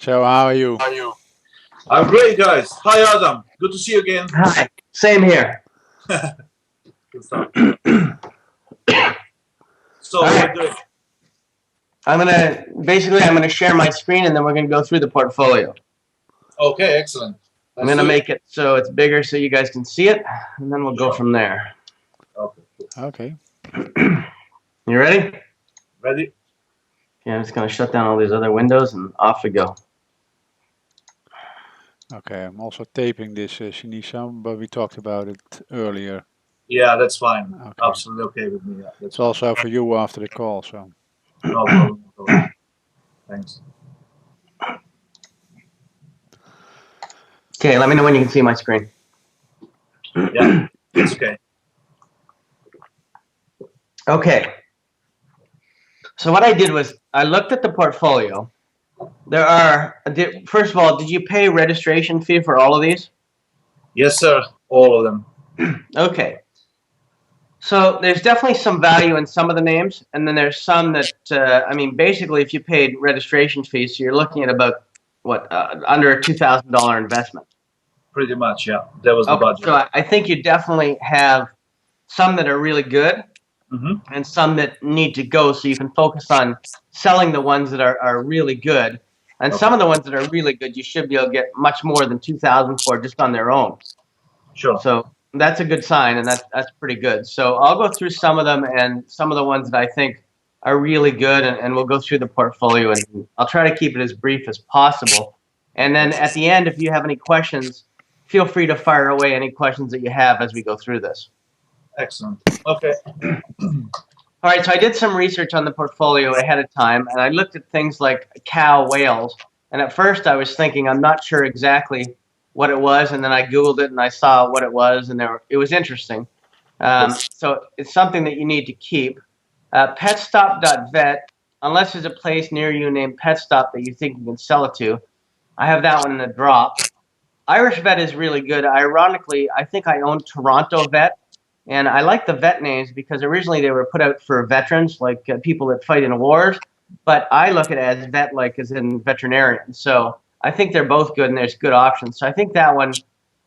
So how are you? How are you? I'm great, guys. Hi, Adam. Good to see you again. Hi. Same here. Good stuff. So, All we're right. good. I'm gonna share my screen and then we're gonna go through the portfolio. Okay, excellent. I'm gonna make it so it's bigger so you guys can see it, and then we'll go Sure. from there. Okay, cool. Okay. You ready? Ready? Yeah, I'm just gonna shut down all these other windows and off we go. Okay, I'm also taping this, Sinisa, but we talked about it earlier. Yeah, that's fine. Okay. Absolutely okay with me. Yeah, that's It's also for you after the call, so. no problem at all. Thanks. Okay, let me know when you can see my screen. Yeah, it's okay. Okay. So what I did was I looked at the portfolio. First of all, did you pay registration fee for all of these? Yes, sir. All of them. Okay. So there's definitely some value in some of the names, and then there's some that, basically if you paid registration fees, so you're looking at about, under a $2,000 investment. Pretty much, yeah. That was the budget. So I think you definitely have some that are really good and some that need to go, so you can focus on selling the ones that are really good. And some of the ones that are really good, you should be able to get much more than $2,000 for just on their own. Sure. So that's a good sign, and that's pretty good. So I'll go through some of them and some of the ones that I think are really good, and we'll go through the portfolio, and I'll try to keep it as brief as possible. And then at the end, if you have any questions, feel free to fire away any questions that you have as we go through this. Excellent. Okay. All right, so I did some research on the portfolio ahead of time, and I looked at things like cow whales. And at first I was thinking, I'm not sure exactly what it was, and then I Googled it and I saw what it was, and it was interesting. So it's something that you need to keep. Petstop.vet, unless there's a place near you named Petstop that you think you can sell it to, I have that one in the drop. Irish Vet is really good. Ironically, I think I own Toronto Vet, and I like the vet names because originally they were put out for veterans, like people that fight in wars, but I look at it as vet, like as in veterinarian. So I think they're both good and there's good options. So I think that one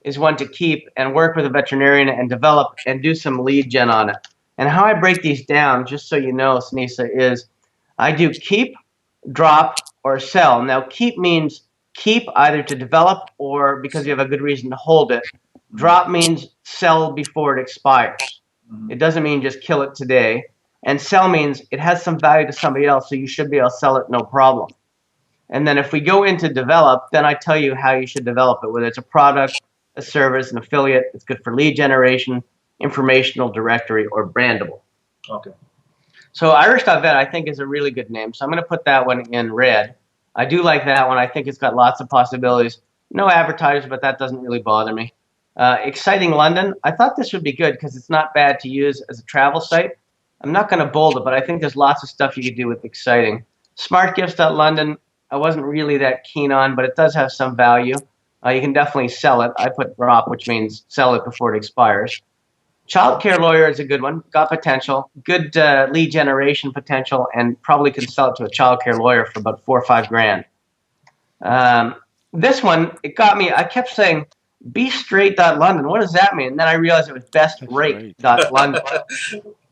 is one to keep and work with a veterinarian and develop and do some lead gen on it. And how I break these down, just so you know, Sinisa, is I do keep, drop, or sell. Now, keep means keep either to develop or because you have a good reason to hold it. Drop means sell before it expires. It doesn't mean just kill it today. And sell means it has some value to somebody else, so you should be able to sell it no problem. And then if we go into develop, then I tell you how you should develop it, whether it's a product, a service, an affiliate. It's good for lead generation, informational directory, or brandable. Okay. So Irish.vet I think is a really good name. So I'm going to put that one in red. I do like that one. I think it's got lots of possibilities. No advertisers, but that doesn't really bother me. Exciting London. I thought this would be good because it's not bad to use as a travel site. I'm not going to bold it, but I think there's lots of stuff you could do with Exciting. SmartGifts.London, I wasn't really that keen on, but it does have some value. You can definitely sell it. I put drop, which means sell it before it expires. Child Care Lawyer is a good one. Got potential, good lead generation potential, and probably can sell it to a child care lawyer for about $4 or $5 grand. This one, it got me. I kept saying, be straight.London. What does that mean? And then I realized it was bestrate.London.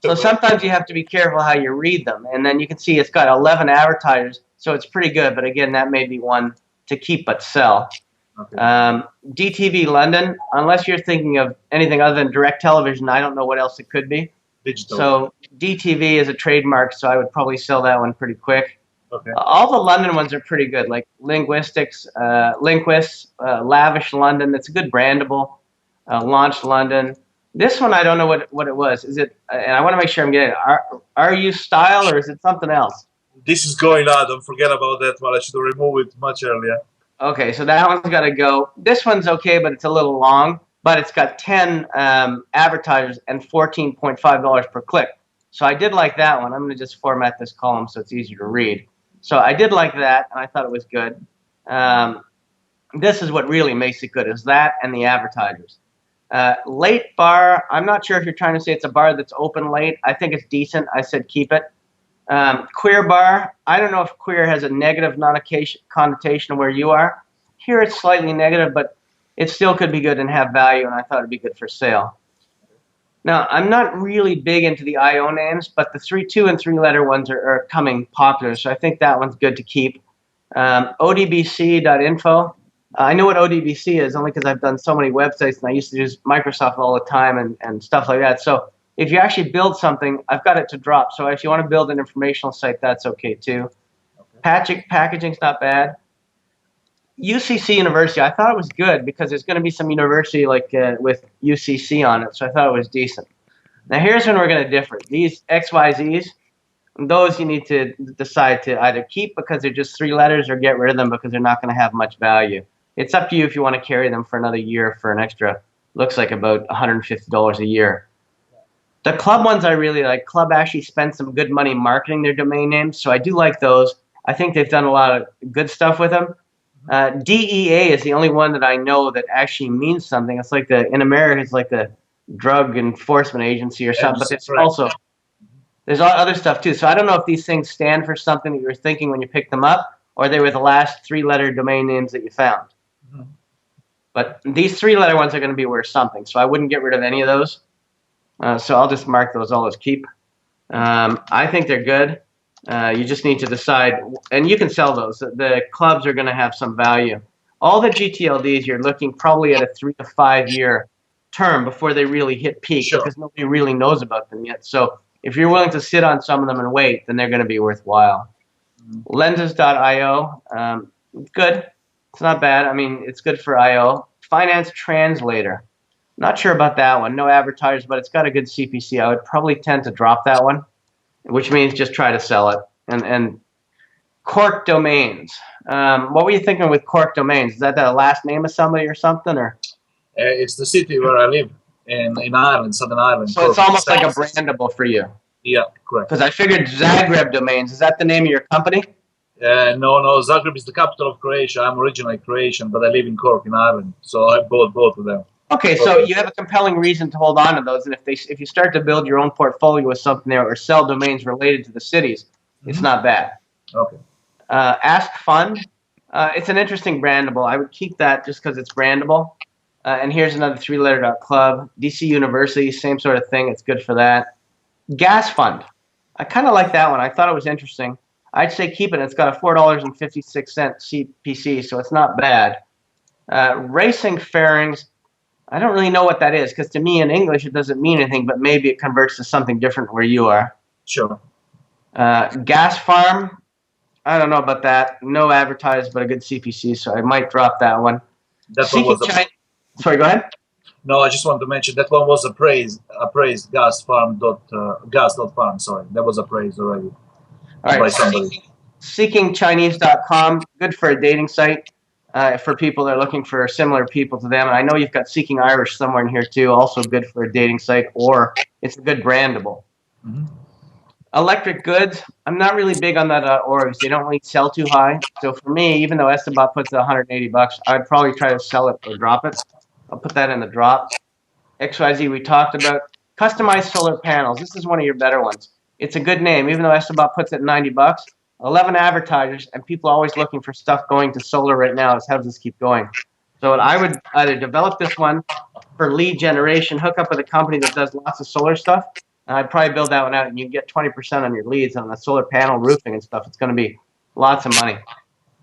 So sometimes you have to be careful how you read them. And then you can see it's got 11 advertisers, so it's pretty good. But again, that may be one to keep but sell. Okay. DTV London, unless you're thinking of anything other than direct television, I don't know what else it could be. Digital. So DTV is a trademark, so I would probably sell that one pretty quick. Okay. All the London ones are pretty good, like Linguistics, Linguists, Lavish London. That's a good brandable. Launch London. This one I don't know what it was. Is it? And I want to make sure I'm getting it. Are you style or is it something else? This is going out. Don't forget about that one. I should have removed it much earlier. Okay, so that one's got to go. This one's okay, but it's a little long. But it's got 10 advertisers and $14.5 per click. So I did like that one. I'm going to just format this column so it's easier to read. So I did like that, and I thought it was good. This is what really makes it good, is that and the advertisers. Late bar, I'm not sure if you're trying to say it's a bar that's open late. I think it's decent. I said keep it. Queer bar. I don't know if queer has a negative connotation where you are. Here it's slightly negative, but it still could be good and have value, and I thought it'd be good for sale. Now, I'm not really big into the IO names, but the 2 and 3 letter ones are coming popular, so I think that one's good to keep. ODBC.info. I know what ODBC is only because I've done so many websites, and I used to use Microsoft all the time and stuff like that. So if you actually build something, I've got it to drop. So if you want to build an informational site, that's okay too. Packaging's not bad. UCC University, I thought it was good because there's going to be some university like with UCC on it, so I thought it was decent. Now here's when we're going to differ. These XYZs, those you need to decide to either keep because they're just 3 letters or get rid of them because they're not going to have much value. It's up to you if you want to carry them for another year for an extra, looks like about $150 a year. The club ones I really like. Club actually spent some good money marketing their domain names, so I do like those. I think they've done a lot of good stuff with them. DEA is the only one that I know that actually means something. It's like in America, it's like the Drug Enforcement Agency or something, but it's also, there's other stuff too. So I don't know if these things stand for something that you were thinking when you picked them up, or they were the last 3-letter domain names that you found. But these 3-letter ones are going to be worth something, so I wouldn't get rid of any of those. So I'll just mark those all as keep. I think they're good. You just need to decide, and you can sell those. The clubs are going to have some value. All the GTLDs, you're looking probably at a 3 to 5 year term before they really hit peak because nobody really knows about them yet. So if you're willing to sit on some of them and wait, then they're going to be worthwhile. Lenses.io, good. It's not bad. I mean, it's good for I/O. Finance Translator. Not sure about that one. No advertisers, but it's got a good CPC. I would probably tend to drop that one, which means just try to sell it. And Cork Domains. What were you thinking with Cork Domains? Is that the last name of somebody or something? Or it's the city where I live in Ireland, Southern Ireland. So it's almost like a brandable for you. Yeah, correct. Because I figured Zagreb Domains. Is that the name of your company? No. Zagreb is the capital of Croatia. I'm originally Croatian, but I live in Cork in Ireland. So I bought both of them. Okay, so you have a compelling reason to hold on to those, and if you start to build your own portfolio with something there or sell domains related to the cities, it's not bad. Okay. Ask Fund, it's an interesting brandable. I would keep that just because it's brandable. And here's another 3-letter .club. DC University, same sort of thing. It's good for that. Gas Fund, I kind of like that one. I thought it was interesting. I'd say keep it. It's got a $4.56 CPC, so it's not bad. Racing Fairings. I don't really know what that is because to me in English it doesn't mean anything, but maybe it converts to something different where you are. Sure. Gas Farm, I don't know about that. No advertised, but a good CPC, so I might drop that one. That one was Sorry, go ahead. No, I just want to mention that one was appraised gas.farm. Sorry, that was appraised already by somebody. SeekingChinese.com, good for a dating site. For people that are looking for similar people to them. And I know you've got Seeking Irish somewhere in here too, also good for a dating site, or it's a good brandable. Electric Goods, I'm not really big on that .orgs. They don't really sell too high. So for me, even though Esteban puts it $180, I'd probably try to sell it or drop it. I'll put that in the drop. XYZ we talked about. Customized solar panels. This is one of your better ones. It's a good name, even though Esteban puts it $90. 11 advertisers, and people are always looking for stuff going to solar right now. How does this keep going? So I would either develop this one for lead generation, hook up with a company that does lots of solar stuff, and I'd probably build that one out, and you get 20% on your leads on the solar panel roofing and stuff. It's going to be lots of money.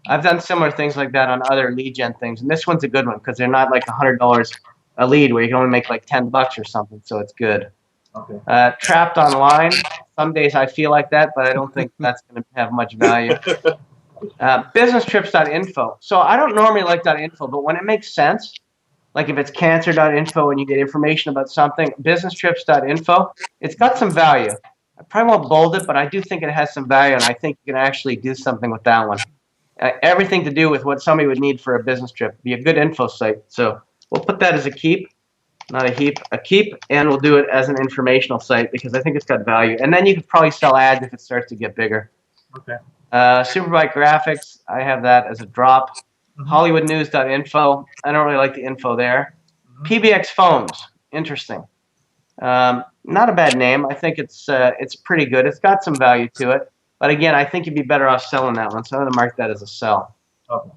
I've done similar things like that on other lead gen things, and this one's a good one because they're not like $100 a lead where you can only make like $10 or something, so it's good. Okay. Trapped Online. Some days I feel like that, but I don't think that's going to have much value. Businesstrips.info. So I don't normally like .info, but when it makes sense, like if it's cancer.info and you get information about something, businesstrips.info, it's got some value. I probably won't bold it, but I do think it has some value, and I think you can actually do something with that one. Everything to do with what somebody would need for a business trip. Be a good info site. So we'll put that as a keep. Not a heap, a keep, and we'll do it as an informational site because I think it's got value. And then you could probably sell ads if it starts to get bigger. Okay. Superbike Graphics, I have that as a drop. HollywoodNews.info, I don't really like the info there. PBX Phones, interesting. Not a bad name. I think it's pretty good. It's got some value to it. But again, I think you'd be better off selling that one, so I'm going to mark that as a sell. Okay.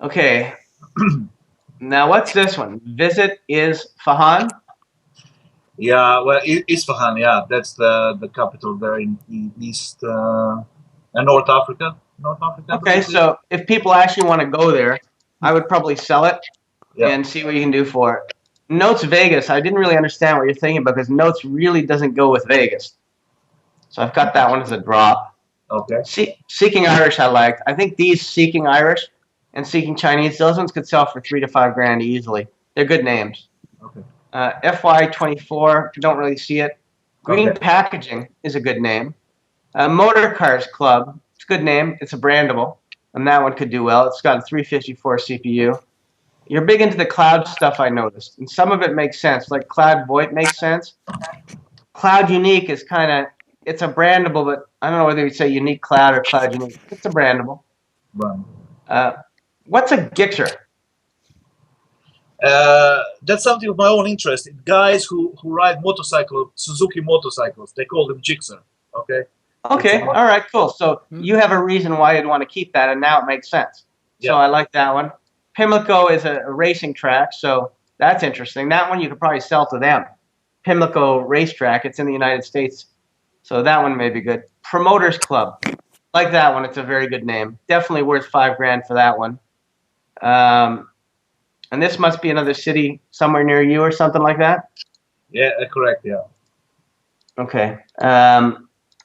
Okay. Now, what's this one? Visit is Fahan? Yeah, well, Isfahan, yeah, that's the capital there in East North Africa. North Africa, I Okay, believe it is. so if people actually want to go there, I would probably sell it Yeah. and see what you can do for it. Notes Vegas, I didn't really understand what you're thinking because Notes really doesn't go with Vegas. So I've got that one as a drop. Okay. Seeking Irish I liked. I think these Seeking Irish and Seeking Chinese, those ones could sell for $3 to $5 grand easily. They're good names. Okay. FY24, don't really see it. Green Okay. Packaging is a good name. Motor Cars Club, it's a good name. It's a brandable, and that one could do well. It's got a 354 CPU. You're big into the cloud stuff, I noticed, and some of it makes sense. Like Cloud VoIP makes sense. Cloud Unique is kind of, it's a brandable, but I don't know whether you say Unique Cloud or Cloud Unique. It's a brandable. Right. What's a Gixxer? That's something of my own interest. Guys who ride motorcycle, Suzuki motorcycles, they call them Gixxer. Okay. Okay, all right, cool. So you have a reason why you'd want to keep that, and now it makes sense. Yeah. So I like that one. Pimlico is a racing track, so that's interesting. That one you could probably sell to them. Pimlico Racetrack, it's in the United States, so that one may be good. Promoters Club, like that one. It's a very good name. Definitely worth $5 grand for that one. And this must be another city somewhere near you or something like that? Yeah, correct, yeah. Okay.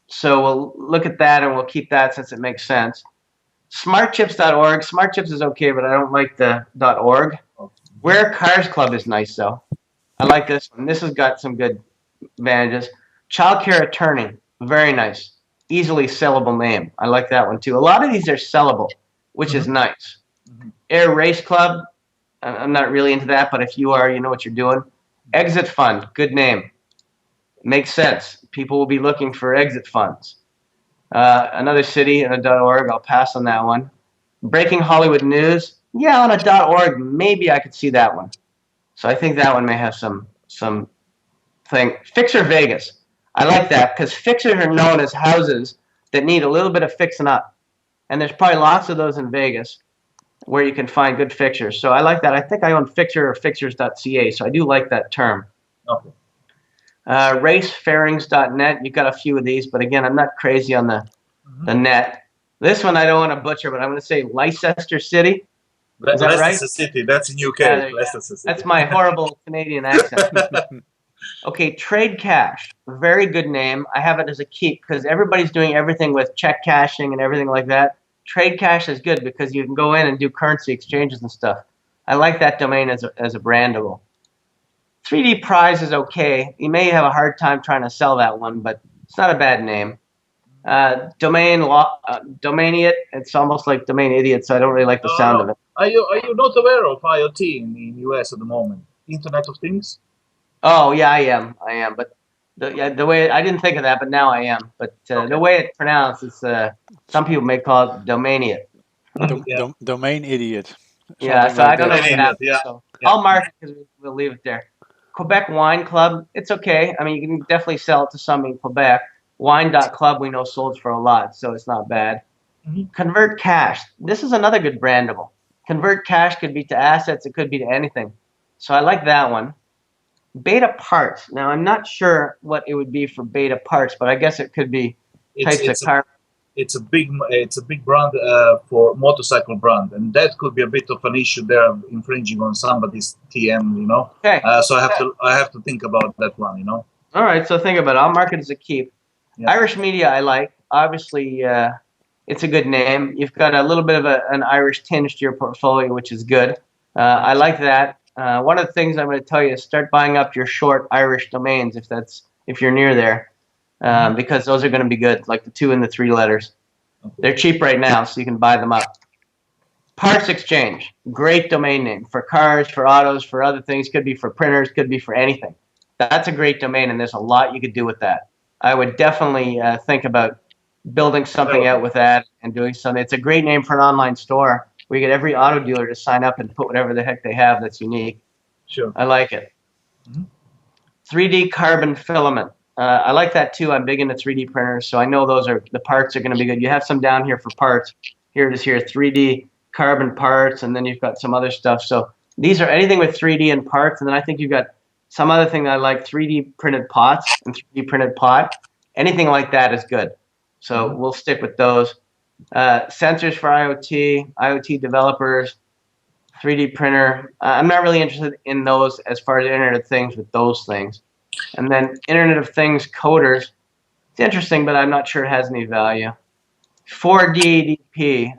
So we'll look at that and we'll keep that since it makes sense. Smartchips.org. Smartchips is okay, but I don't like the .org. Where Cars Club is nice, though. I like this one. This has got some good advantages. Childcare Attorney. Very nice. Easily sellable name. I like that one, too. A lot of these are sellable, which is nice. Air Race Club. I'm not really into that, but if you are, you know what you're doing. Exit Fund. Good name. Makes sense. People will be looking for exit funds. Another city and a .org. I'll pass on that one. Breaking Hollywood News. Yeah, on a .org, maybe I could see that one. So I think that one may have some thing. Fixer Vegas. I like that because fixers are known as houses that need a little bit of fixing up. And there's probably lots of those in Vegas where you can find good fixtures. So I like that. I think I own Fixer or Fixers.ca, so I do like that term. Okay. Racefairings.net. You've got a few of these, but again, I'm not crazy on the net. This one I don't want to butcher, but I'm going to say Leicester City. Is that right? Leicester City. That's in UK. Yeah, Leicester City. that's my horrible Canadian accent. Okay, Trade Cash. Very good name. I have it as a keep because everybody's doing everything with check cashing and everything like that. Trade Cash is good because you can go in and do currency exchanges and stuff. I like that domain as a brandable. 3D Prize is okay. You may have a hard time trying to sell that one, but it's not a bad name. Domainiot, it's almost like Domain Idiot, so I don't really like the sound of it. Are you not aware of IoT in US at the moment? Internet of Things? Oh, yeah, I am. But the way, I didn't think of that, but now I am. But the way it's pronounced, it's, some people may call it Domainiot. Domain idiot. Yeah, so I don't know what that Yeah. So I'll mark it because we'll leave it there. Quebec Wine Club, it's okay. I mean, you can definitely sell it to some in Quebec. Wine.club we know sold for a lot, so it's not bad. Convert Cash. This is another good brandable. Convert Cash could be to assets. It could be to anything. So I like that one. Beta Parts. Now, I'm not sure what it would be for Beta Parts, but I guess it could be types of car. It's a big brand for motorcycle brand, and that could be a bit of an issue there, infringing on somebody's TM, you know. Okay. So I have to think about that one, you know. All right, so think about it. I'll mark it as a keep. Yeah. Irish Media I like. Obviously, it's a good name. You've got a little bit of an Irish tinge to your portfolio, which is good. I like that. One of the things I'm going to tell you is start buying up your short Irish domains if you're near there. Because those are going to be good, like the 2 and the 3 letters. Okay. They're cheap right now, so you can buy them up. Parts Exchange, great domain name for cars, for autos, for other things. Could be for printers, could be for anything. That's a great domain, and there's a lot you could do with that. I would definitely think about building something out with that and doing something. It's a great name for an online store where you get every auto dealer to sign up and put whatever the heck they have that's unique. Sure. I like it. 3D Carbon Filament. I like that too. I'm big into 3D printers, so I know the parts are going to be good. You have some down here for parts. Here it is here, 3D carbon parts, and then you've got some other stuff. So these are anything with 3D and parts, and then I think you've got some other thing that I like, 3D printed pots and 3D printed pot. Anything like that is good. So we'll stick with those. Sensors for IoT developers, 3D printer. I'm not really interested in those as far as Internet of Things with those things. And then Internet of Things coders. It's interesting, but I'm not sure it has any value. 4D DP.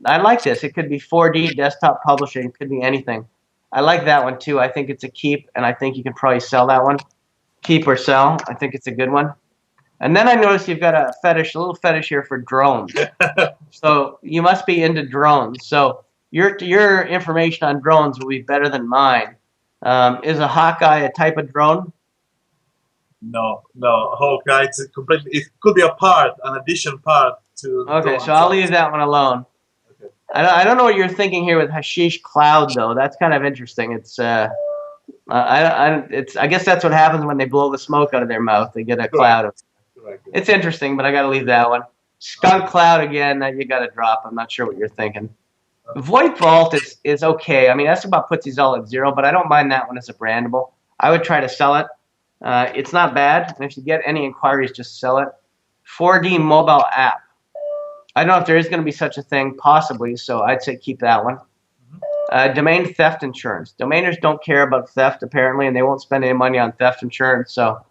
I like this. It could be 4D desktop publishing. It could be anything. I like that one too. I think it's a keep, and I think you can probably sell that one. Keep or sell. I think it's a good one. And then I noticed you've got a little fetish here for drones. So you must be into drones. So your information on drones will be better than mine. Is a Hawkeye a type of drone? No, Hawkeye. It's completely. It could be an addition part to. Okay, so I'll leave that one alone. Okay. I don't know what you're thinking here with hashish cloud though. That's kind of interesting. It's I guess that's what happens when they blow the smoke out of their mouth. They get a cloud. Correct. It's interesting, but I got to leave that one. Skunk cloud again. That you got to drop. I'm not sure what you're thinking. Void Vault is okay. I mean, that's about puts these all at 0, but I don't mind that one as a brandable. I would try to sell it. It's not bad. And if you get any inquiries, just sell it. 4D mobile app. I don't know if there is going to be such a thing, possibly, so I'd say keep that one. Domain theft insurance. Domainers don't care about theft, apparently, and they won't spend any money on theft insurance, so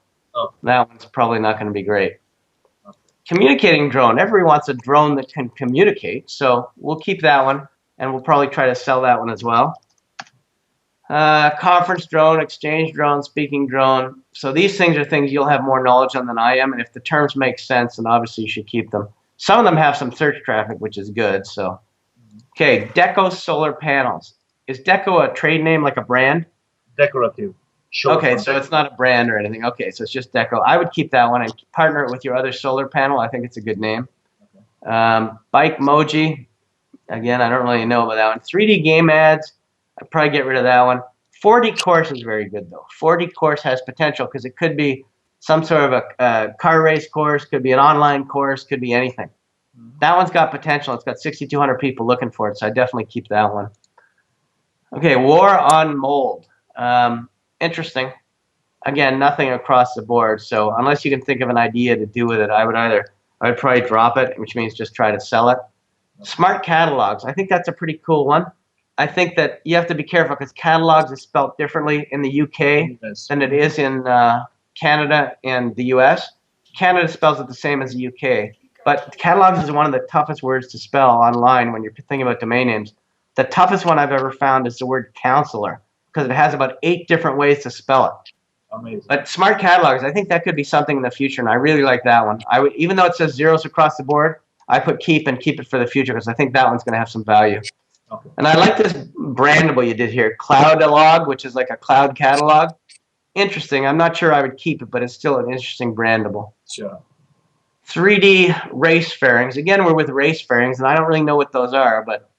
that one's probably not going to be great. Communicating drone. Everybody wants a drone that can communicate, so we'll keep that one, and we'll probably try to sell that one as well. Conference drone, exchange drone, speaking drone. So these things are things you'll have more knowledge on than I am, and if the terms make sense, then obviously you should keep them. Some of them have some search traffic, which is good. So, okay, Deco solar panels. Is Deco a trade name, like a brand? Decorative. Okay, so it's not a brand or anything. Okay, so it's just Deco. I would keep that one and partner it with your other solar panel. I think it's a good name. Bike Moji. Again, I don't really know about that one. 3D game ads. I'd probably get rid of that one. 4D course is very good, though. 4D course has potential because it could be some sort of a car race course, could be an online course, could be anything. That one's got potential. It's got 6,200 people looking for it, so I definitely keep that one. Okay, War on Mold. Interesting. Again, nothing across the board, so unless you can think of an idea to do with it, I would probably drop it, which means just try to sell it. Smart catalogs. I think that's a pretty cool one. I think that you have to be careful because catalogs is spelled differently in the UK than it is in Canada and the US. Canada spells it the same as the UK. But catalogs is one of the toughest words to spell online when you're thinking about domain names. The toughest one I've ever found is the word counselor because it has about 8 different ways to spell it. Amazing. But smart catalogs, I think that could be something in the future, and I really like that one. I would, even though it says zeros across the board, I put keep and keep it for the future because I think that one's going to have some value. Okay. And I like this brandable you did here, Cloudalog, which is like a cloud catalog. Interesting. I'm not sure I would keep it, but it's still an interesting brandable. Sure. 3D race fairings. Again, we're with race fairings, and I don't really know what those are, but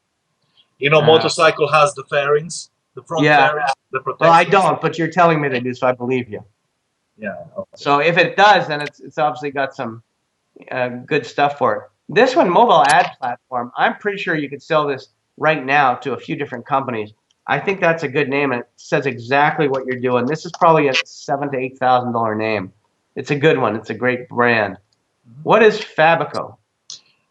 you know, motorcycle has the fairings, the front fairings, the protectors. Well, I don't, but you're telling me they do, so I believe you. Yeah. Okay. So if it does, then it's obviously got some good stuff for it. This one, mobile ad platform, I'm pretty sure you could sell this right now to a few different companies. I think that's a good name, and it says exactly what you're doing. This is probably a $7,000 to $8,000 name. It's a good one. It's a great brand. What is Fabico?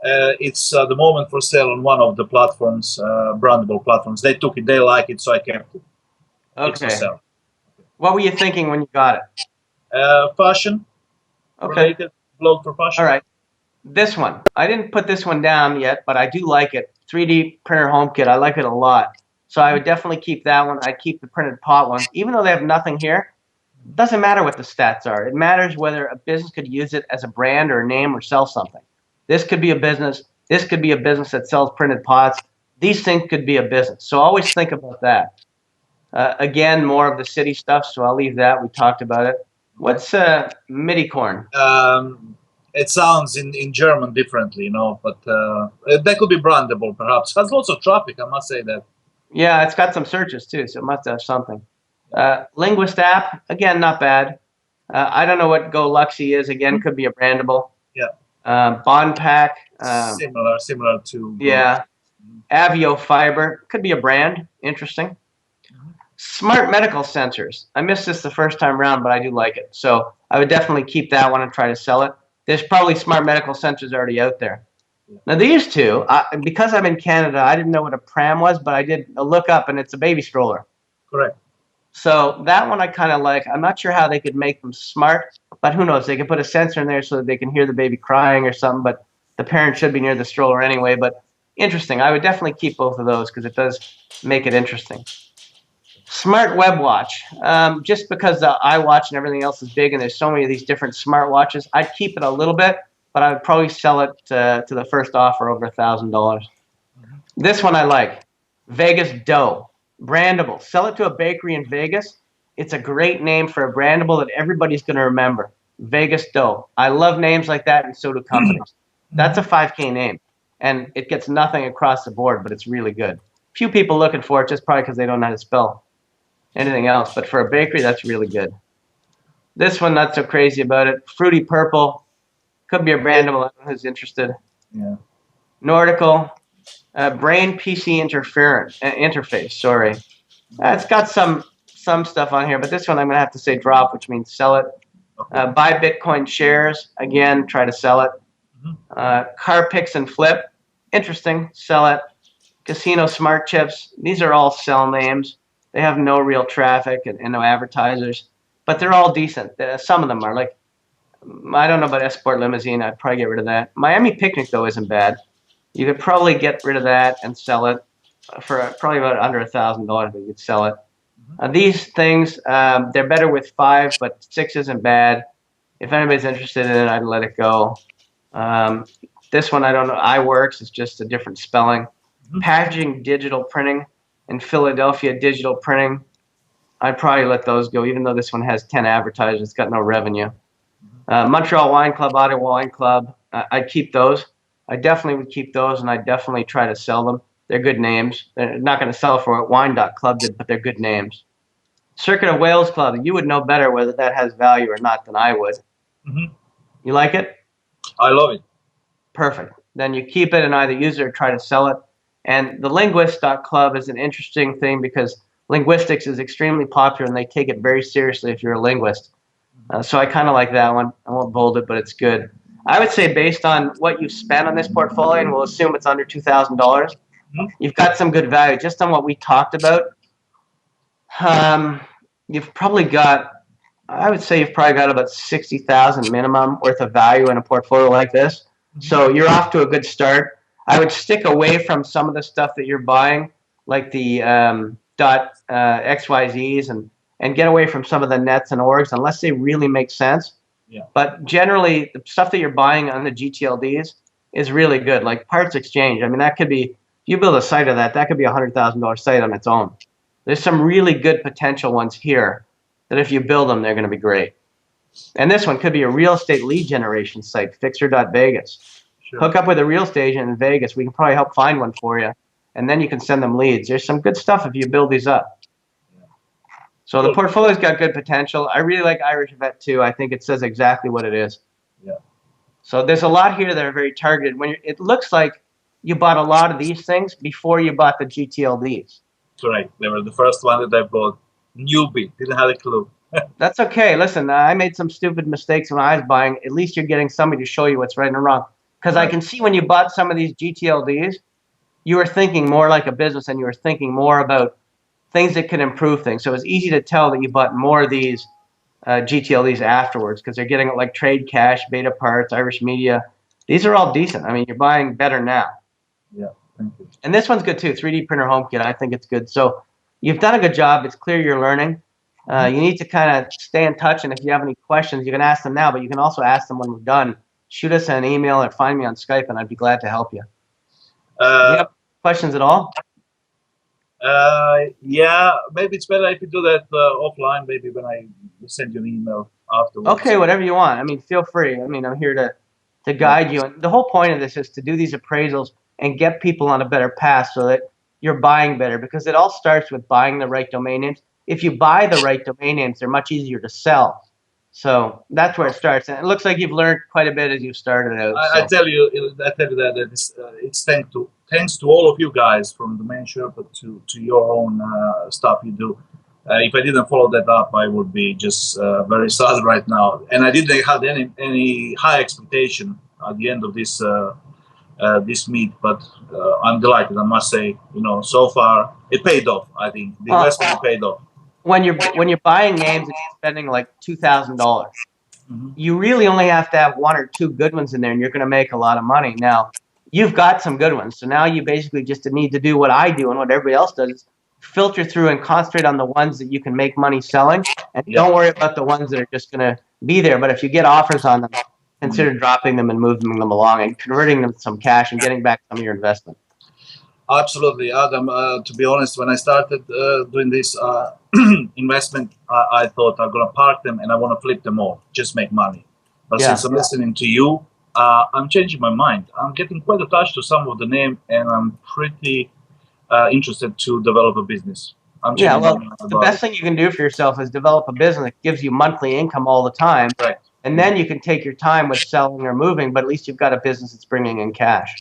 It's at the moment for sale on one of the platforms, brandable platforms. They took it, they like it, so I kept it. Okay. It's for sale. What were you thinking when you got it? Fashion. Okay. Related blog for fashion. All right. This one. I didn't put this one down yet, but I do like it. 3D printer home kit. I like it a lot. So I would definitely keep that one. I'd keep the printed pot one. Even though they have nothing here, it doesn't matter what the stats are. It matters whether a business could use it as a brand or a name or sell something. This could be a business. This could be a business that sells printed pots. These things could be a business. So always think about that. Again, more of the city stuff, so I'll leave that. We talked about it. What's Midicorn? It sounds in German differently, you know, but that could be brandable, perhaps. Has lots of traffic, I must say that. Yeah, it's got some searches too, so it must have something. Linguist app, again, not bad. I don't know what Go Luxy is. Again, could be a brandable. Yeah. Bond Pack. Similar to Yeah. Avio Fiber could be a brand. Interesting. Smart medical sensors. I missed this the first time around, but I do like it. So I would definitely keep that one and try to sell it. There's probably smart medical sensors already out there. Now these two, because I'm in Canada, I didn't know what a pram was, but I did a look up, and it's a baby stroller. Correct. So that one I kind of like. I'm not sure how they could make them smart, but who knows? They could put a sensor in there so that they can hear the baby crying or something, but the parent should be near the stroller anyway. But interesting. I would definitely keep both of those because it does make it interesting. Smart web watch. Just because the iWatch and everything else is big and there's so many of these different smart watches, I'd keep it a little bit, but I would probably sell it to the first offer over $1,000. This one I like. Vegas Dough. Brandable. Sell it to a bakery in Vegas. It's a great name for a brandable that everybody's going to remember. Vegas Dough. I love names like that, and so do companies. That's a 5K name, and it gets nothing across the board, but it's really good. Few people looking for it, just probably because they don't know how to spell anything else. But for a bakery, that's really good. This one, not so crazy about it. Fruity Purple. Could be a brandable. Who's interested? Yeah. Nordical. Brain PC interface. Sorry, it's got some stuff on here, but this one I'm gonna have to say drop, which means sell it. Okay. Buy Bitcoin shares again. Try to sell it. Car picks and flip. Interesting. Sell it. Casino smart chips. These are all sell names. They have no real traffic and no advertisers, but they're all decent. Some of them are like, I don't know about Esport Limousine. I'd probably get rid of that. Miami Picnic though isn't bad. You could probably get rid of that and sell it for probably about under $1,000. But you could sell it. These things, they're better with 5, but 6 isn't bad. If anybody's interested in it, I'd let it go. This one, I don't know. iWorks is just a different spelling. Packaging Digital Printing and Philadelphia Digital Printing. I'd probably let those go, even though this one has 10 advertisers. It's got no revenue. Montreal Wine Club, Ottawa Wine Club. I'd keep those. I definitely would keep those, and I'd definitely try to sell them. They're good names. They're not going to sell for what Wine.club did, but they're good names. Circuit of Wales Club. You would know better whether that has value or not than I would. You like it? I love it. Perfect. Then you keep it and either use it or try to sell it. And the Linguist.club is an interesting thing because linguistics is extremely popular, and they take it very seriously if you're a linguist. So I kind of like that one. I won't bold it, but it's good. I would say based on what you've spent on this portfolio, and we'll assume it's under $2,000, you've got some good value. Just on what we talked about, you've probably got, I would say you've probably got about $60,000 minimum worth of value in a portfolio like this. So you're off to a good start. I would stick away from some of the stuff that you're buying, like the .xyz's, and get away from some of the nets and orgs unless they really make sense. Yeah. But generally, the stuff that you're buying on the GTLDs is really good. Like Parts Exchange, I mean, that could be, if you build a site of that could be a $100,000 site on its own. There's some really good potential ones here that if you build them, they're going to be great. And this one could be a real estate lead generation site, Fixer.Vegas. Sure. Hook up with a real estate agent in Vegas. We can probably help find one for you, and then you can send them leads. There's some good stuff if you build these up. So the portfolio's got good potential. I really like Irish Vet too. I think it says exactly what it is. Yeah. So there's a lot here that are very targeted. It looks like you bought a lot of these things before you bought the GTLDs. Correct. They were the first one that I bought. Newbie. Didn't have a clue. That's okay. Listen, I made some stupid mistakes when I was buying. At least you're getting somebody to show you what's right and wrong. Because I can see when you bought some of these GTLDs, you were thinking more like a business and you were thinking more about things that could improve things. So it's easy to tell that you bought more of these GTLDs afterwards because they're getting it like Trade Cash, Beta Parts, Irish Media. These are all decent. I mean, you're buying better now. Yeah, thank you. And this one's good too, 3D Printer Home Kit. I think it's good. So you've done a good job. It's clear you're learning. You need to kind of stay in touch, and if you have any questions, you can ask them now, but you can also ask them when we're done. Shoot us an email or find me on Skype, and I'd be glad to help you. Do you have questions at all? Yeah, maybe it's better if you do that offline, maybe when I send you an email afterwards. Okay, whatever you want. I mean, feel free. I mean, I'm here to guide you. And the whole point of this is to do these appraisals and get people on a better path so that you're buying better, because it all starts with buying the right domain names. If you buy the right domain names, they're much easier to sell. So that's where it starts. And it looks like you've learned quite a bit as you've started out. I tell you that it's thanks to all of you guys, from the main Sherpa to your own stuff you do. If I didn't follow that up, I would be just very sad right now. And I didn't have any high expectation at the end of this meet, but I'm delighted. I must say, so far it paid off. I think the investment paid off. When you're buying names and you're spending like $2,000, Mm-hmm. you really only have to have one or two good ones in there, and you're going to make a lot of money. Now, you've got some good ones, so now you basically just need to do what I do and what everybody else does: is filter through and concentrate on the ones that you can make money selling, and don't worry about the ones that are just going to be there. But if you get offers on them, consider dropping them and moving them along and converting them to some cash and getting back some of your investment. Absolutely, Adam. To be honest, when I started doing this investment, I thought I'm going to park them and I want to flip them all, just make money. But since I'm listening to you, I'm changing my mind. I'm getting quite attached to some of the name, and I'm pretty interested to develop a business. The best thing you can do for yourself is develop a business that gives you monthly income all the time. Right. And then you can take your time with selling or moving, but at least you've got a business that's bringing in cash.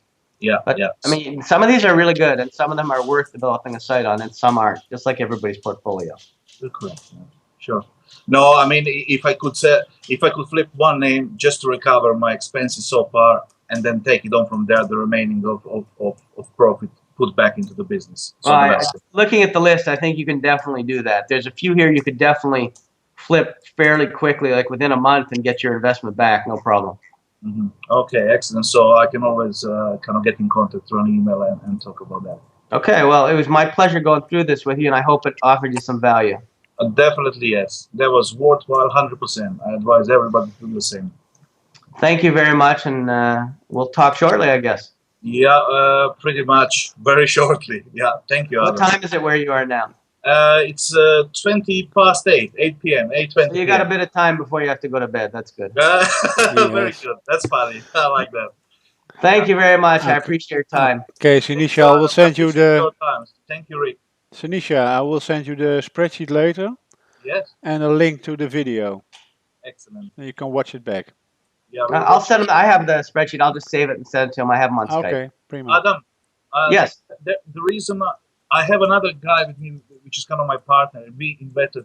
But I mean, some of these are really good, and some of them are worth developing a site on, and some aren't, just like everybody's portfolio. Correct. Sure. No, I mean, if I could flip one name just to recover my expenses so far, and then take it on from there, the remaining of profit put back into the business. So looking at the list, I think you can definitely do that. There's a few here you could definitely flip fairly quickly, like within a month, and get your investment back, no problem. Mm-hmm. Okay, excellent. So I can always kind of get in contact through an email and talk about that. Okay, well, it was my pleasure going through this with you, and I hope it offered you some value. Definitely, yes. That was worthwhile, 100%. I advise everybody to do the same. Thank you very much, and we'll talk shortly, I guess. Yeah, pretty much. Very shortly. Yeah, thank you, Adam. What time is it where you are now? It's 20 past 8 p.m., 8:20. So you got a bit of time before you have to go to bed. That's good. Very good. That's funny. I like that. Thank you very much. I appreciate your time. Okay, Sinisa, I will send you the... Thank you, Rick. Sinisa, I will send you the spreadsheet later. Yes. And a link to the video. Excellent. And you can watch it back. Yeah, I'll send them. I have the spreadsheet. I'll just save it and send it to him. I have them on Skype. Okay, pretty much. Adam. Yes. The reason I have another guy with me, which is kind of my partner. We invested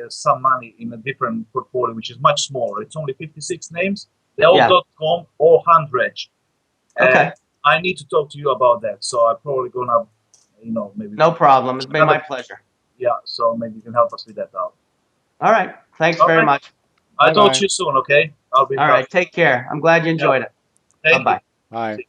some money in a different portfolio, which is much smaller. It's only 56 names. They're all .com or hand-reg. Okay. I need to talk to you about that. So I'm probably gonna, maybe. No problem. It's been my pleasure. Yeah. So maybe you can help us with that out. All right. Thanks very much. I'll talk to you soon. Okay. I'll be. All right. Take care. I'm glad you enjoyed it. Thank you. Bye.